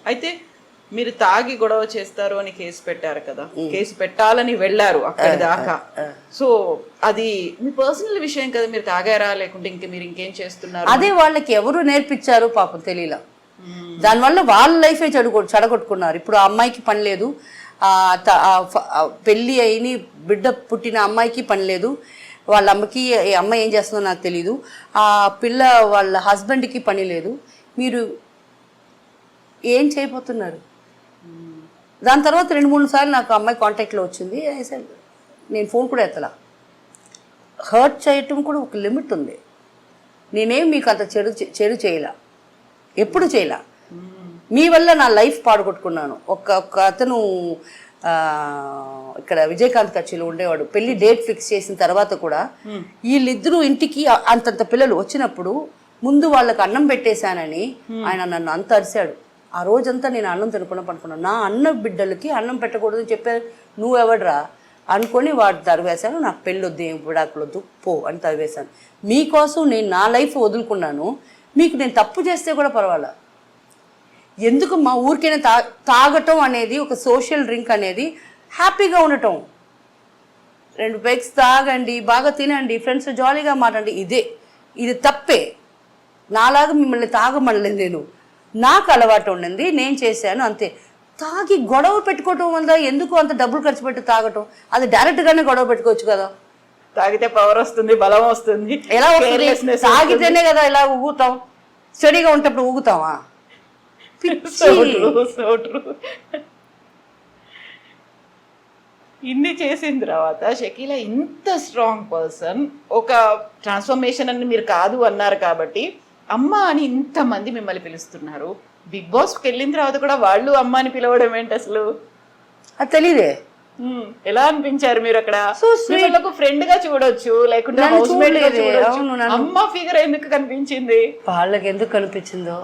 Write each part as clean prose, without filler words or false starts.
అయితే మీరు తాగి గొడవ చేస్తారు అని కేసు పెట్టారు కదా, కేసు పెట్టాలని వెళ్ళారు అక్కడి దాకా. సో అది మీ పర్సనల్ విషయం కదా, మీరు తాగారా లేకుంటే మీరు ఇంకేం చేస్తున్నారు? అదే వాళ్ళకి ఎవరు నేర్పించారు పాపం తెలియలా. దానివల్ల వాళ్ళ లైఫే చెడగొట్టుకున్నారు. ఇప్పుడు ఆ అమ్మాయికి పని లేదు, పెళ్ళి అయిన బిడ్డ పుట్టిన అమ్మాయికి పని లేదు, వాళ్ళ అమ్మకి అమ్మాయి ఏం చేస్తుందో నాకు తెలీదు, ఆ పిల్ల వాళ్ళ హస్బెండ్కి పని లేదు. మీరు ఏం చేయబోతున్నారు? దాని తర్వాత 2-3 సార్లు నాకు అమ్మాయి కాంటాక్ట్లో వచ్చింది. నేను ఫోన్ కూడా ఎత్తలా. హర్ట్ చేయటం కూడా ఒక లిమిట్ ఉంది. నేనేం మీకు అంత చెడు చేయలా, ఎప్పుడు చేయలా. మీ వల్ల నా లైఫ్ పాడుకొట్టుకున్నాను. ఒక అతను ఇక్కడ విజయకాంత్ కచ్చిలో ఉండేవాడు. పెళ్లి డేట్ ఫిక్స్ చేసిన తర్వాత కూడా వీళ్ళిద్దరూ ఇంటికి అంతంత పిల్లలు వచ్చినప్పుడు ముందు వాళ్ళకి అన్నం పెట్టేశానని ఆయన నన్ను అంత అరిశాడు. ఆ రోజంతా నేను అన్నం తినకుండా పడుకున్నాను. నా అన్న బిడ్డలకి అన్నం పెట్టకూడదని చెప్పారు. నువ్వెవడరా అనుకొని వాడు తరివేశాను. నాకు పెళ్ళొద్దు, ఏం విడాకులొద్దు, పో అని తరివేశాను. మీకోసం నేను నా లైఫ్ వదులుకున్నాను. మీకు నేను తప్పు చేస్తే కూడా పర్వాలా. ఎందుకు మా ఊరికైనా తాగటం అనేది ఒక సోషల్ డ్రింక్ అనేది హ్యాపీగా ఉండటం. 2 పెగ్స్ తాగండి, బాగా తినండి, ఫ్రెండ్స్ జాలీగా మాట్లాడండి, ఇది తప్పే. నాలాగా మిమ్మల్ని తాగమనలేదు నేను. నాకు అలవాటు ఉండింది, నేను చేశాను అంతే. తాగి గొడవ పెట్టుకోవటం వల్ల ఎందుకు అంత డబ్బులు ఖర్చు పెట్టి తాగటం? అది డైరెక్ట్గానే గొడవ పెట్టుకోవచ్చు కదా. తాగితే పవర్ వస్తుంది, బలం వస్తుంది. ఎలా వస్తుంది? తాగితేనే కదా ఇలా ఊగుతాం. స్టడీగా ఉంటప్పుడు ఊగుతావా? ఇన్ని చేసిన తర్వాత షకీలా ఇంత స్ట్రాంగ్ పర్సన్, ఒక ట్రాన్స్ఫర్మేషన్ అని మీరు కాదు అన్నారు కాబట్టి అమ్మ అని ఇంతమంది మిమ్మల్ని పిలుస్తున్నారు. బిగ్ బాస్కి వెళ్ళిన తర్వాత కూడా వాళ్ళు అమ్మ అని పిలవడం ఏంటి అసలు? అది తెలీదే. ఎలా అనిపించారు మీరు అక్కడ? ఫ్రెండ్ గా చూడొచ్చు, లేకుంటే హౌస్ మేట్ గా చూడొచ్చు. అమ్మ ఫిగర్ ఎందుకు కనిపించింది? వాళ్ళకి ఎందుకు కనిపించిందో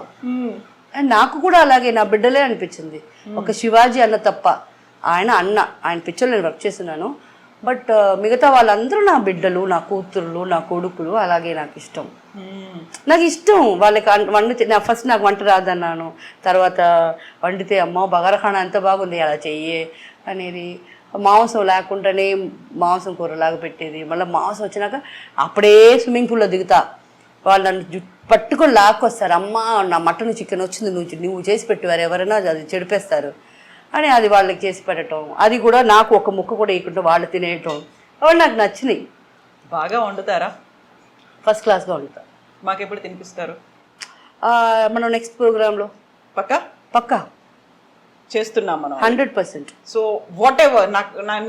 నాకు కూడా అలాగే నా బిడ్డలే అనిపించింది. ఒక శివాజీ అన్న తప్ప, ఆయన పిక్చర్లో నేను వర్క్ చేస్తున్నాను. బట్ మిగతా వాళ్ళందరూ నా బిడ్డలు, నా కూతుర్లు, నా కొడుకులు. అలాగే నాకు ఇష్టం. వాళ్ళకి ఫస్ట్ నాకు వంట రాదన్నాను. తర్వాత వండితే అమ్మ బగారఖానా ఎంత బాగుంది, అలా చెయ్యే అనేది. మాంసం లేకుండానే మాంసం కూరలాగా పెట్టేది. మళ్ళీ మాంసం వచ్చినాక అప్పుడే స్విమ్మింగ్ పూల్లో దిగుతా. వాళ్ళు నన్ను పట్టుకొని లాక్కొస్తారు. అమ్మ నా మటన్ చికెన్ వచ్చింది, నువ్వు చేసి పెట్టేవారు, ఎవరైనా అది చెడిపేస్తారు అని అది వాళ్ళకి చేసి పెట్టడం. అది కూడా నాకు ఒక ముక్క కూడా వేయకుండా వాళ్ళు తినేయటం, వాళ్ళు నాకు నచ్చినాయి. బాగా వండుతారా? ఫస్ట్ క్లాస్గా వండుతా. మాకు ఎప్పుడు తినిపిస్తారు? మనం నెక్స్ట్ ప్రోగ్రాంలో పక్కా చేస్తున్నాం మనం 100%. సో వాట్ ఎవర్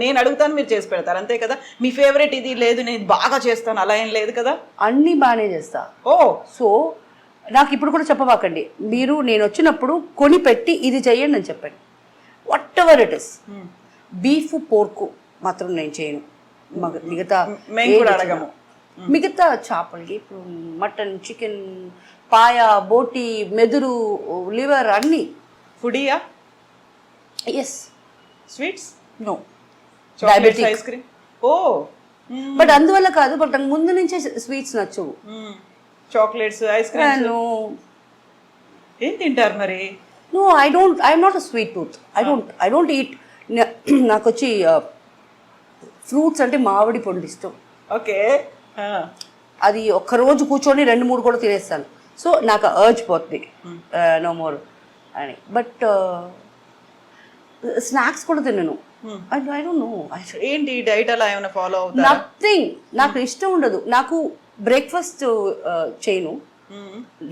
నేను అడుగుతాను, మీరు చేసి పెడతారు అంతే కదా. మీ ఫేవరెట్ ఇది లేదు, నేను బాగా చేస్తాను అలా ఏం లేదు కదా? అన్నీ బాగానే చేస్తా. సో నాకు ఇప్పుడు కూడా చెప్పబాకండి. నేను వచ్చినప్పుడు కొని పెట్టి ఇది చెయ్యండి అని చెప్పండి. What ever it is. Beef పోర్కు మాత్రం నేను చేయను. మిగతా చేపలకి ఇప్పుడు మటన్, చికెన్, పాయ, బోటి, మెదురు, లివర్ అన్నీ. ఫుడీయా? Yes. Sweets? No. Diabetic. Ice cream? But అందువల్ల కాదు, బట్ నాకు ముందు నుంచే స్వీట్స్ నచ్చవు. చాక్లెట్స్, ఐస్ క్రీమ్ ఏం తింటారు మరి? No, I'm not a sweet tooth. I don't eat. నాకు వచ్చి ఫ్రూట్స్ అంటే మామిడి పండు ఇష్టం. ఓకే. అది ఒక్కరోజు కూర్చొని 2-3 కూడా తినేస్తాను. సో నాకు అర్జ్ పోతుంది నో మోర్ అని. బట్ స్నాక్స్ కూడా తినను. I don't know. ఏంటి డైట్ అలా ఏమైనా ఫాలో అవుతారా? నథింగ్. నాకు ఇష్టం ఉండదు. నాకు బ్రేక్ఫాస్ట్ చేయను,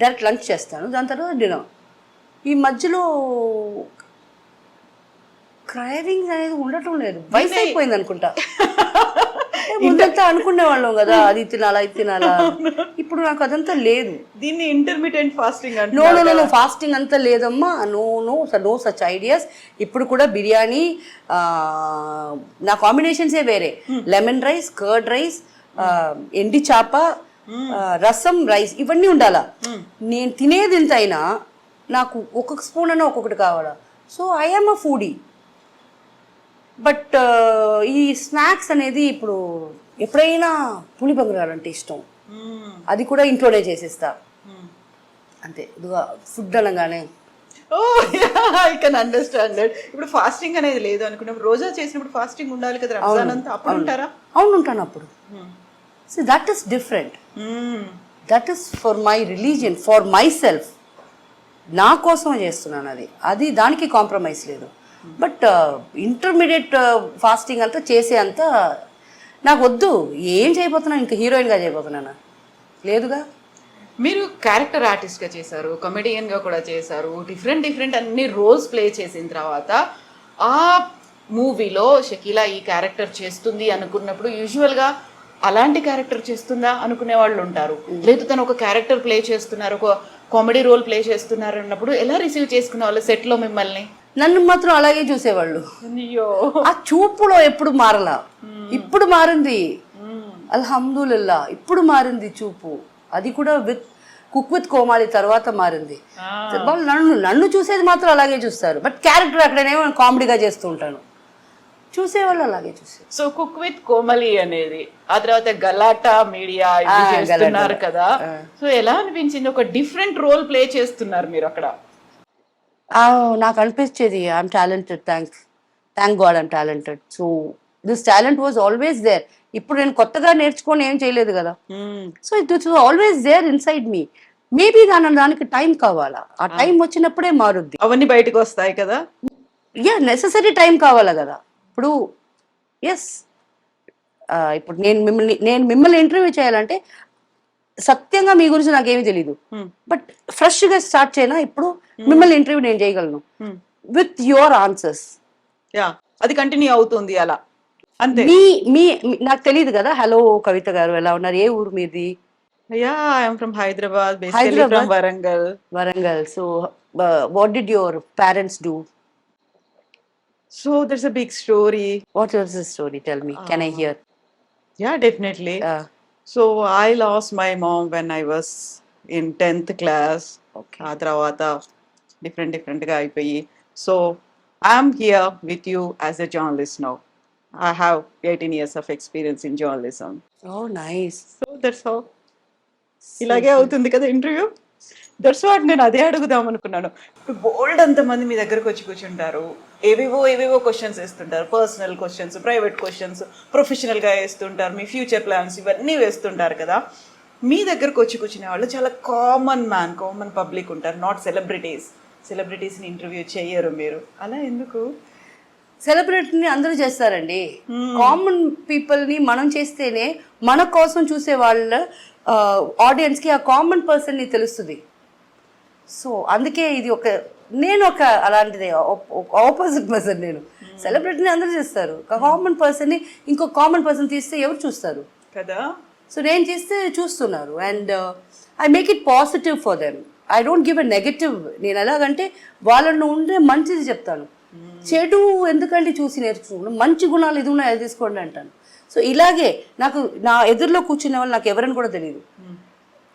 డైరెక్ట్ లంచ్ చేస్తాను, దాని తర్వాత డిన్నర్. ఈ మధ్యలో క్రైవింగ్స్ అనేది ఉండటం లేదు. వయసు అయిపోయింది అనుకుంటా. ముందంతా అనుకునే వాళ్ళం కదా, అది తినాలా ఇది తినాలా. ఇప్పుడు నాకు అదంతా లేదు. దీన్ని ఇంటర్మీడియట్ ఫాస్టింగ్ అంటే నో ఫాస్టింగ్ అంతా లేదమ్మా. No such ideas. ఇప్పుడు కూడా బిర్యానీ నా కాంబినేషన్సే వేరే. లెమన్ రైస్, కర్డ్ రైస్, ఎండి చేప, రసం, రైస్, ఇవన్నీ ఉండాలా. నేను తినేది ఎంత అయినా నాకు ఒక్కొక్క స్పూన్ అన్నా ఒక్కొక్కటి కావాలా. So I am a foodie. But ఈ స్నాక్స్ అనేది ఇప్పుడు ఎప్పుడైనా పులిబంగారాలంటే ఇష్టం. అది కూడా ఇంట్లోనే చేసేస్తా. అంతే ఇదిగో ఫుడ్ అనగానే ఓ ఐ కెన్ అండర్స్టాండ్. ఇప్పుడు ఫాస్టింగ్ అనేది లేదు అనుకున్నప్పుడు రోజా చేసినప్పుడు ఫాస్టింగ్ ఉండాలి కదా రంజాన్ అంతా, అప్పుడు ఉంటారా? అవును ఉంటాను అప్పుడు. So that is different. That is for my religion, for my self, నా కోసం చేస్తున్నాను. అది దానికి కాంప్రమైజ్ లేదు. బట్ ఇంటర్మీడియట్ ఫాస్టింగ్ అంతా చేసే అంతా నాకు వద్దు. ఏం చేయబోతున్నాను, ఇంకా హీరోయిన్గా చేయబోతున్నానా? లేదుగా. మీరు క్యారెక్టర్ ఆర్టిస్ట్గా చేశారు, కమెడియన్గా కూడా చేశారు, డిఫరెంట్ అన్ని రోల్స్ ప్లే చేసిన తర్వాత ఆ మూవీలో షకీలా ఈ క్యారెక్టర్ చేస్తుంది అనుకున్నప్పుడు యూజువల్గా అలాంటి క్యారెక్టర్ చేస్తుందా అనుకునే వాళ్ళు ఉంటారు. లేదు తను ఒక క్యారెక్టర్ ప్లే చేస్తున్నారు, ఒక కామెడీ రోల్ ప్లే చేస్తున్నారు అన్నప్పుడు ఎలా రిసీవ్ చేసుకునే వాళ్ళు సెట్లో మిమ్మల్ని? నన్ను మాత్రం అలాగే చూసేవాళ్ళు. అయ్యో, ఆ చూపులో ఎప్పుడు మారలా. ఇప్పుడు మారింది అల్హమ్దులిల్లా, ఇప్పుడు మారింది చూపు. అది కూడా కుక్ విత్ కోమాలి తర్వాత మారింది. వాళ్ళు నన్ను చూసేది మాత్రం అలాగే చూస్తారు. బట్ క్యారెక్టర్ అక్కడనేమో కామెడీగా చేస్తూ ఉంటాను, చూసేవాళ్ళు అలాగే చూసారు. సో కుక్ విత్ కోమలి అనేది, ఆ తర్వాత గలాటా మీడియా చేస్తున్నారు కదా, సో ఎలా అనిపించింది? ఒక డిఫరెంట్ రోల్ ప్లే చేస్తున్నారు మీరు అక్కడ. నాకు అనిపించేది I'm talented, thank God I'm talented. So this talent was always there. ఇప్పుడు నేను కొత్తగా నేర్చుకొని ఏం చేయలేదు కదా. So it was always there inside me. Maybe దానికి టైం కావాలా, ఆ టైం వచ్చినప్పుడే మారుద్ది. అవన్నీ బయటకు వస్తాయి కదా. నెససరీ టైం కావాలా కదా. ఇప్పుడు ఎస్, ఇప్పుడు నేను మిమ్మల్ని ఇంటర్వ్యూ చేయాలంటే సత్యంగా మీ గురించి నాకేమీ తెలియదు. బట్ ఫ్రెష్గా స్టార్ట్ చేయనా ఇప్పుడు మిమ్మల్ని ఇంటర్వ్యూ నేను చేయగలను విత్ యువర్ ఆన్సర్స్. అది కంటిన్యూ అవుతుంది అలా అంతే. మీ నాకు తెలియదు కదా. హలో కవిత గారు ఎలా ఉన్నారు, ఏ ఊరు మీది? From Hyderabad, basically from Warangal. So what did your parents do? So there's a big story. What was the story? Tell me. Can I hear? Yeah, definitely. So I lost my mom when I was in 10th class. Okay. ఆ తర్వాత different గా అయిపోయి. So I'm here with you as a journalist now. I have 18 years of experience in journalism. Oh, nice. So that's how. ఇలాగే అవుతుంది కదా interview. That's what నేను అదే అడుగుదాం అనుకున్నాను. బోల్డ్ అంతమంది మీ దగ్గరకు వచ్చి కూర్చుంటారు, ఏవేవో క్వశ్చన్స్ వేస్తుంటారు, పర్సనల్ క్వశ్చన్స్, ప్రైవేట్ క్వశ్చన్స్, ప్రొఫెషనల్గా వేస్తుంటారు, మీ ఫ్యూచర్ ప్లాన్స్ ఇవన్నీ వేస్తుంటారు కదా. మీ దగ్గరకు వచ్చి కూర్చునే వాళ్ళు చాలా కామన్ పబ్లిక్ ఉంటారు, నాట్ సెలబ్రిటీస్ని ఇంటర్వ్యూ చేయరు మీరు. అలా ఎందుకు? సెలబ్రిటీని అందరూ చేస్తారండి. కామన్ పీపుల్ని మనం చేస్తేనే మన కోసం చూసే వాళ్ళ ఆడియన్స్కి ఆ కామన్ పర్సన్ని తెలుస్తుంది. సో అందుకే ఇది నేను అలాంటిది ఆపోజిట్ పర్సన్. నేను సెలబ్రిటీని అందరూ చేస్తారు, కామన్ పర్సన్ని ఇంకో కామన్ పర్సన్ తీస్తే ఎవరు చూస్తారు కదా. సో నేను చేస్తే చూస్తున్నారు. And I make it positive for them. I don't give a negative. నేను ఎలాగంటే వాళ్ళను ఉండే మంచిది చెప్తాను, చెడు ఎందుకంటే చూసి నేర్చుకున్నాను, మంచి గుణాలు ఇది ఉన్నాయి అది తీసుకోండి అంటాను. సో ఇలాగే నాకు నా ఎదురులో కూర్చునే వాళ్ళు నాకు ఎవరని కూడా తెలియదు.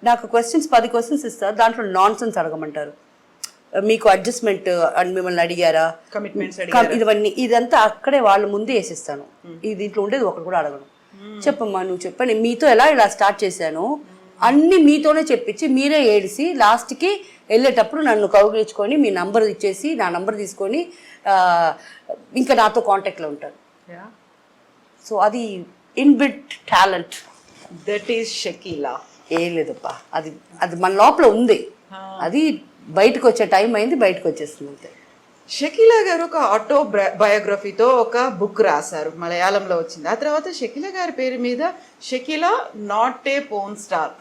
నాకు 10 క్వశ్చన్స్ ఇస్తారు, దాంట్లో నాన్ సెన్స్ అడగమంటారు. మీకు అడ్జస్ట్మెంట్ అని మిమ్మల్ని అడిగారా, కమిట్మెంట్స్ ఇదంతా అక్కడే వాళ్ళ ముందే వేసిస్తాను. దీంట్లో ఉండేది ఒకటి కూడా అడగను. చెప్పమ్మా నువ్వు చెప్పండి, మీతో ఇలా స్టార్ట్ చేశాను అన్ని మీతోనే చెప్పించి మీరే ఏడిసి లాస్ట్కి వెళ్ళేటప్పుడు నన్ను కౌగిలించుకొని మీ నంబర్ ఇచ్చేసి నా నంబర్ తీసుకొని ఇంకా నాతో కాంటాక్ట్లో ఉంటారు. సో అది inbuilt talent. That is Shakeela. ఏం లేదప్పా, అది మన లోపల ఉంది. అది బయటకు వచ్చే టైం అయింది, బయటకు వచ్చేస్తుంది అంతే. షకీలా గారు ఒక ఆటో బయోగ్రఫీతో ఒక బుక్ రాశారు, మలయాళంలో వచ్చింది. ఆ తర్వాత షకీలా గారి పేరు మీద Shakeela not a porn star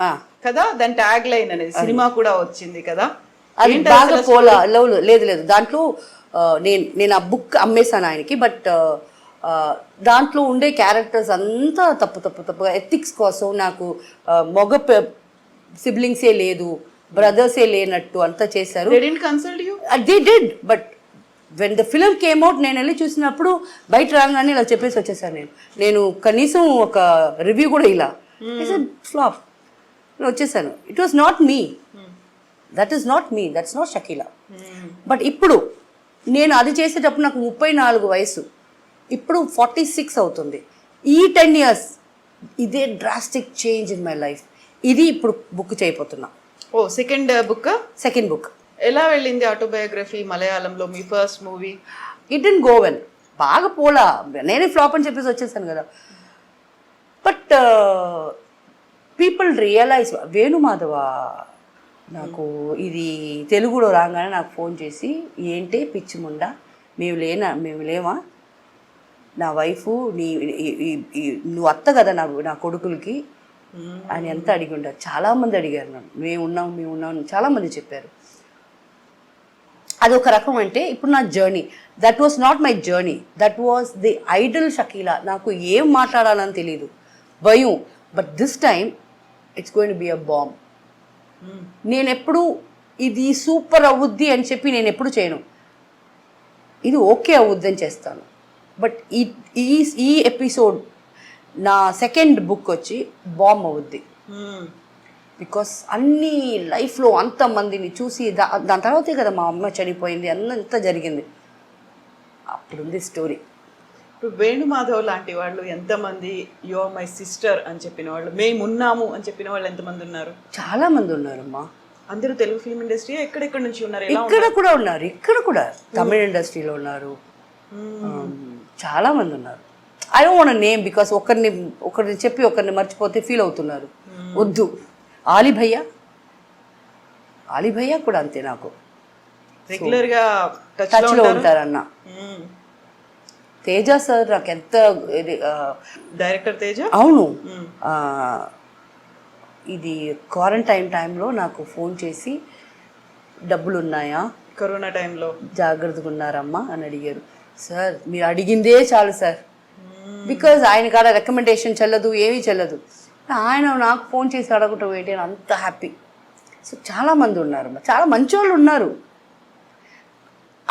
కదా, దాని ట్యాగ్ లైన్ అనేది సినిమా కూడా వచ్చింది కదా. అది బాగా లేదు దాంట్లో నేను ఆ బుక్ అమ్మేశాను ఆయనకి. బట్ దాంట్లో ఉండే క్యారెక్టర్స్ అంతా తప్పుగా ఎథిక్స్ కోసం నాకు మగ సిబ్లింగ్సే లేదు, బ్రదర్సే లేనట్టు అంతా చేశారు. They did. But when the film came out నేను వెళ్ళి చూసినప్పుడు బయట రాగానే ఇలా చెప్పేసి వచ్చేసాను. నేను కనీసం ఒక రివ్యూ కూడా ఇలా ఫ్లాప్ వచ్చేసాను. It was not me, that is not me, that's not Shakeela. But ఇప్పుడు నేను అది చేసేటప్పుడు నాకు 34 వయసు, ఇప్పుడు 46 అవుతుంది. ఈ 10 years ఇదే drastic change in my life. ఇది ఇప్పుడు బుక్ చేయబోతున్నా. ఓ సెకండ్ బుక్. Second book. ఎలా వెళ్ళింది ఆటోబయోగ్రఫీ మలయాళంలో మీ first movie? It didn't go well. బాగా పోలా, నేనే ఫ్లాప్ అని చెప్పేసి వచ్చేసాను కదా. బట్ పీపుల్ రియలైజ్, వేణుమాధవ నాకు ఇది తెలుగులో రాగానే నాకు ఫోన్ చేసి, ఏంటి పిచ్చి ముండా, మేము లేమా, నా వైఫ్ నువ్వు అత్త కదా నా కొడుకులకి అని ఎంత అడిగి ఉంటారు. చాలామంది అడిగారు నన్ను, మేము ఉన్నాం చాలామంది చెప్పారు. అది ఒక రకం. అంటే ఇప్పుడు నా journey, that was not my journey, that was the Idol Shakeela. నాకు ఏం మాట్లాడాలని తెలియదు, భయం. But this time it's going to be a bomb. నేను ఎప్పుడు ఇది సూపర్ అవుద్ది అని చెప్పి నేను ఎప్పుడు చేయను, ఇది ఓకే అవుద్ది అని చేస్తాను. బట్ ఈ ఎపిసోడ్ నా సెకండ్ బుక్ వచ్చి బాంబ్ అవుద్ది. బికాస్ అన్ని లైఫ్లో అంతమందిని చూసి దాని తర్వాతే కదా మా అమ్మ చనిపోయింది, అంత జరిగింది. అప్పుడుంది స్టోరీ. ఇప్పుడు వేణుమాధవ్ లాంటి వాళ్ళు ఎంతమంది యు ఆర్ మై సిస్టర్ అని చెప్పిన వాళ్ళు, మేమున్నాము అని చెప్పిన వాళ్ళు ఎంతమంది ఉన్నారు? చాలా మంది ఉన్నారమ్మా. అందరూ తెలుగు ఫిల్మ్ ఇండస్ట్రీ ఎక్కడెక్కడ నుంచి ఉన్నారు? ఇక్కడ కూడా ఉన్నారు, ఇక్కడ కూడా తమిళ ఇండస్ట్రీలో ఉన్నారు, చాలా మంది ఉన్నారు. I don't want name because ఒకరిని చెప్పి ఒకరిని మర్చిపోతే ఫీల్ అవుతున్నారు. వద్దు. ఆలీ భయ్య కూడా అంతే, నాకు రెగ్యులర్ గా టచ్ లో ఉంటారన్న. తేజ సార్ నాకు ఎంత, డైరెక్టర్ తేజ. అవును. ఇది క్వారంటైన్ టైంలో నాకు ఫోన్ చేసి, డబ్బులు ఉన్నాయా, కరోనా టైంలో జాగ్రత్తగా ఉన్నారమ్మా అని అడిగారు. సార్ మీరు అడిగిందే చాలు సార్, బికాజ్ ఆయన కాడ రికమెండేషన్ చెల్లదు, ఏమీ చెల్లదు. ఆయన నాకు ఫోన్ చేసి అడగటం ఏంటి అని అంత హ్యాపీ. సో చాలామంది ఉన్నారు, చాలా మంచి వాళ్ళు ఉన్నారు.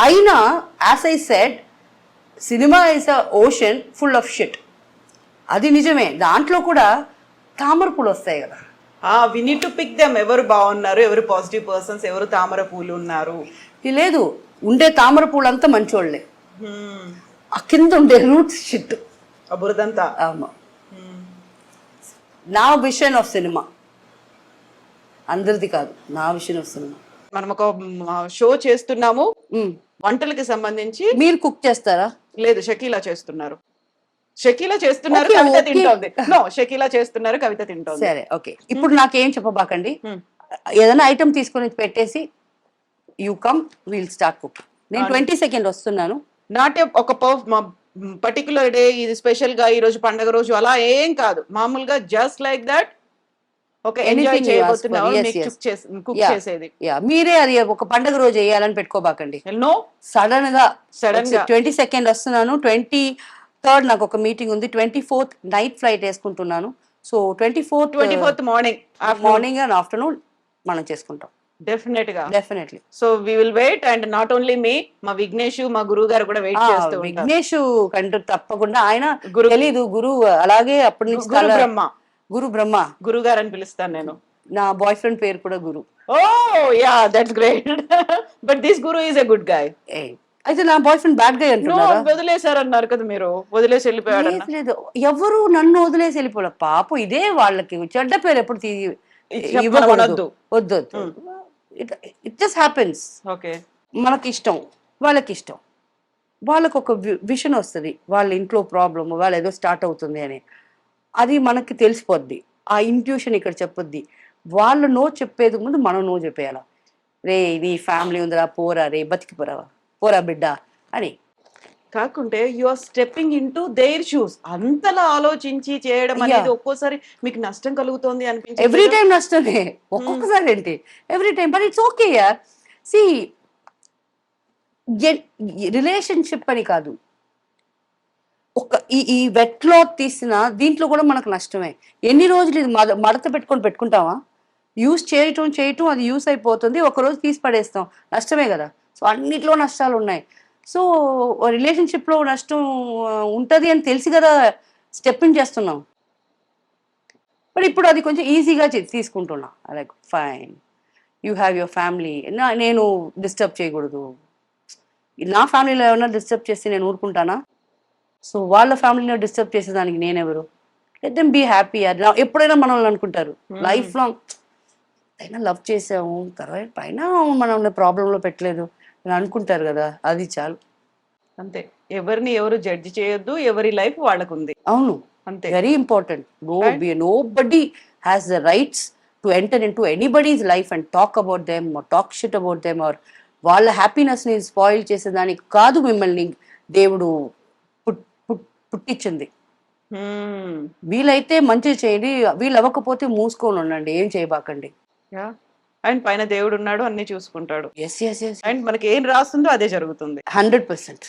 అయినా as I said, cinema is a ocean full of shit. అది నిజమే. దాంట్లో కూడా తామర పూలు వస్తాయి కదా. We need to pick them. ఎవరు బాగున్నారు, ఎవరు పాజిటివ్ పర్సన్స్, ఎవరు తామర పూలు ఉన్నారు. లేదు, ఉండే తామర పూలు అంతా మంచోళ్ళే, ఆ కింద ఉండే రూట్స్ షిట్, బురదంతా. ఆమా. నా విషన్ ఆఫ్ సినిమా, అందరిది కాదు, నా విషన్ ఆఫ్ సినిమా. మనం ఒక షో చేస్తున్నాము వంటలకి సంబంధించి. మీరు కుక్ చేస్తారా? లేదు, షకీలా చేస్తున్నారు. కవిత తింటోంది. షకీలా చేస్తున్నారు, కవిత తింటోంది. సరే, ఓకే. ఇప్పుడు నాకేం చెప్పబాకండి, ఏదైనా ఐటమ్ తీసుకొని పెట్టేసి you come, will start cook. నేను 20 సెకండ్ వస్తున్నాను. నాట్ ఒక పర్టికులర్ డే, ఇది స్పెషల్ గా ఈ రోజు పండగ రోజు అలా ఏం కాదు, మామూలుగా జస్ట్ లైక్ దట్. ఒక ఎంజాయ్ చేయబోతున్నావు, కుక్ చేసేది. మీరే అది ఒక పండగ రోజు వేయాలని పెట్టుకోబాకండి. నో, సడన్ గా 20 సెకండ్ వస్తున్నాను. 23rd నాకు ఒక మీటింగ్ ఉంది. 24th నైట్ ఫ్లైట్ వేసుకుంటున్నాను. So 24th morning and afternoon మనం చేసుకుంటాం. Definitely. So we will wait. And not only me, మా విఘ్నేష్, మా గురువు గారు కూడా వెయిట్ చేస్తూ ఉంటారు. విఘ్నేష్ కంటూ తప్పకుండా, ఆయన తెలీదు గురువు, అలాగే అప్పటి నుంచి గురు బ్రహ్మ, గురువు గారు అని పిలుస్తాను నేను. నా బాయ్ ఫ్రెండ్ పేరు కూడా Guru. Oh yeah, that's great. But this Guru is a good guy. అయితే నా బాయ్ ఫ్రెండ్ బ్యాడ్ గాయ్ అంటున్నారా? వదిలేశారన్నారు కదా మీరు, వదిలేసి వెళ్ళిపోయాడు. లేదు, ఎవరు నన్ను వదిలేసి వెళ్ళిపోలే పాపం. ఇదే వాళ్ళకి చెడ్డ పేరు ఎప్పుడు ఇవ్వకూడదు. వద్దు. It just happens. ఓకే, మనకి ఇష్టం, వాళ్ళకి ఇష్టం, వాళ్ళకు ఒక విషన్ వస్తుంది, వాళ్ళ ఇంట్లో ప్రాబ్లమ్, వాళ్ళు ఏదో స్టార్ట్ అవుతుంది అని, అది మనకి తెలిసిపోద్ది. ఆ ఇంట్యూషన్ ఇక్కడ చెప్పొద్ది. వాళ్ళు నో చెప్పేది ముందు మనం నో చెప్పేయాల. రే నీ ఫ్యామిలీ ఉందిరా, పోరా రే, పోరా బిడ్డ అని. కాకుంటే you are stepping in to their shoes. అంతలా ఆలోచించి చేయడం అనేది ఒక్కోసారి మీకు నష్టం కలుగుతోంది అనిపించింది? ఎవ్రీ టైం నష్టమే, ఒక్కొక్కసారి ఏంటి, every time. But it's okay యార్. సి, రిలేషన్షిప్ అని కాదు, ఒక ఈ వెట్ క్లాత్ తీసిన దీంట్లో కూడా మనకు నష్టమే. ఎన్ని రోజులు ఇది మడత పెట్టుకుంటావా? యూస్ చేయటం అది యూస్ అయిపోతుంది, ఒకరోజు తీసి పడేస్తాం, నష్టమే కదా. సో అన్నిట్లో నష్టాలు ఉన్నాయి. సో రిలేషన్షిప్లో నష్టం ఉంటుంది అని తెలిసి కదా స్టెప్ ఇన్ చేస్తున్నాం. బట్ ఇప్పుడు అది కొంచెం ఈజీగా తీసుకుంటున్నా. Like fine, you have your family, నేను డిస్టర్బ్ చేయకూడదు. నా ఫ్యామిలీలో ఏమైనా డిస్టర్బ్ చేస్తే నేను ఊరుకుంటానా? సో వాళ్ళ ఫ్యామిలీలో డిస్టర్బ్ చేసేదానికి నేనెవరు? Let them be happy. ఎప్పుడైనా మనల్ని అనుకుంటారు లైఫ్ లాంగ్. అయినా లవ్ చేసాము తర్వాత పైన మనం ప్రాబ్లంలో పెట్టలేదు అని అనుకుంటారు కదా, అది చాలు. అంతే, ఎవరిని ఎవరు జడ్జి చేయొద్దు, ఎవరి లైఫ్ వాళ్ళకు ఉంది. అవును, అంతే. Very important. Nobody has the rights to enter in to anybody's life and talk about them, talk shit about them, or వాళ్ళ హ్యాపీనెస్ ని స్పాయిల్ చేసేదానికి కాదు మిమ్మల్ని దేవుడు పుట్టించింది. వీలైతే మంచి చేయండి, వీళ్ళు అవ్వకపోతే మూసుకొని ఉండండి, ఏం చేయబాకండి. అండ్ పైన దేవుడు ఉన్నాడు, అన్ని చూసుకుంటాడు. ఎస్ ఎస్ ఎస్, అండ్ మనకి ఏం రాస్తుందో అదే జరుగుతుంది. 100%.